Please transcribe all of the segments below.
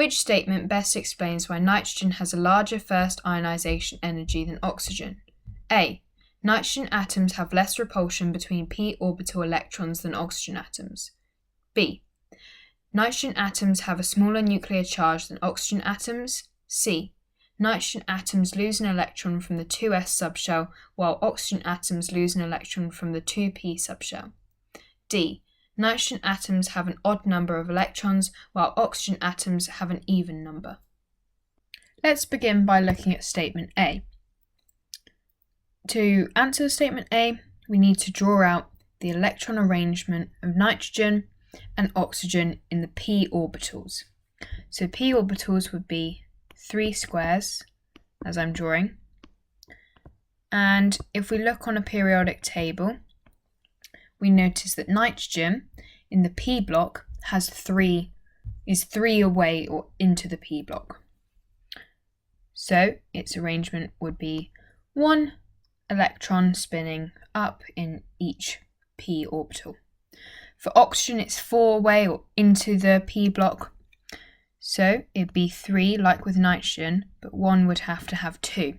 Which statement best explains why nitrogen has a larger first ionization energy than oxygen? A. Nitrogen atoms have less repulsion between p orbital electrons than oxygen atoms. B. Nitrogen atoms have a smaller nuclear charge than oxygen atoms. C. Nitrogen atoms lose an electron from the 2s subshell, while oxygen atoms lose an electron from the 2p subshell. D. Nitrogen atoms have an odd number of electrons, while oxygen atoms have an even number. Let's begin by looking at statement A. To answer statement A, we need to draw out the electron arrangement of nitrogen and oxygen in the p orbitals. So p orbitals would be 3 squares, as I'm drawing. And if we look on a periodic table, we notice that nitrogen in the p block is 3 away or into the p block. So its arrangement would be 1 electron spinning up in each p orbital. For oxygen, it's 4 away or into the p block. So it'd be 3 like with nitrogen, but 1 would have to have 2.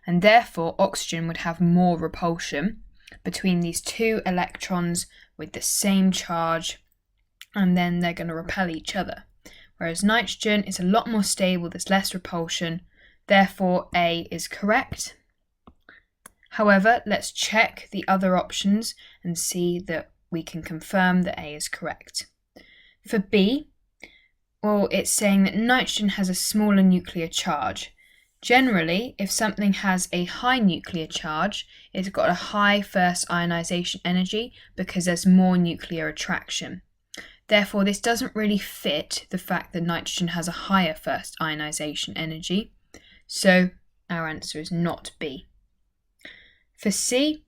And therefore oxygen would have more repulsion between these 2 electrons with the same charge, and then they're going to repel each other. Whereas nitrogen is a lot more stable, there's less repulsion, therefore A is correct. However, let's check the other options and see that we can confirm that A is correct. For B, well, it's saying that nitrogen has a smaller nuclear charge. Generally, if something has a high nuclear charge, it's got a high first ionization energy because there's more nuclear attraction. Therefore, this doesn't really fit the fact that nitrogen has a higher first ionization energy. So our answer is not B. For C,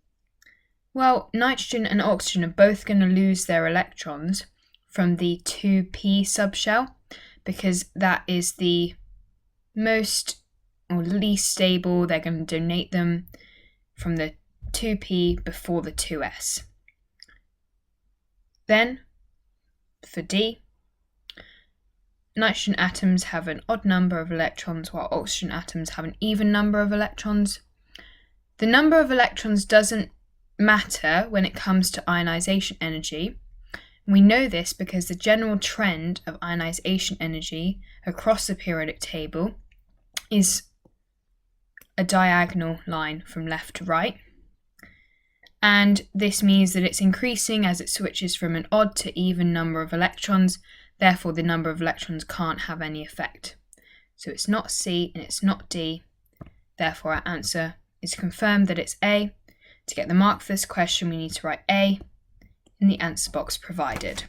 well, nitrogen and oxygen are both going to lose their electrons from the 2p subshell because that is the most or least stable. They're going to donate them from the 2p before the 2s. Then, for D, nitrogen atoms have an odd number of electrons while oxygen atoms have an even number of electrons. The number of electrons doesn't matter when it comes to ionization energy. We know this because the general trend of ionization energy across the periodic table is a diagonal line from left to right. And this means that it's increasing as it switches from an odd to even number of electrons. Therefore, the number of electrons can't have any effect. So it's not C and it's not D. Therefore, our answer is confirmed that it's A. To get the mark for this question, we need to write A in the answer box provided.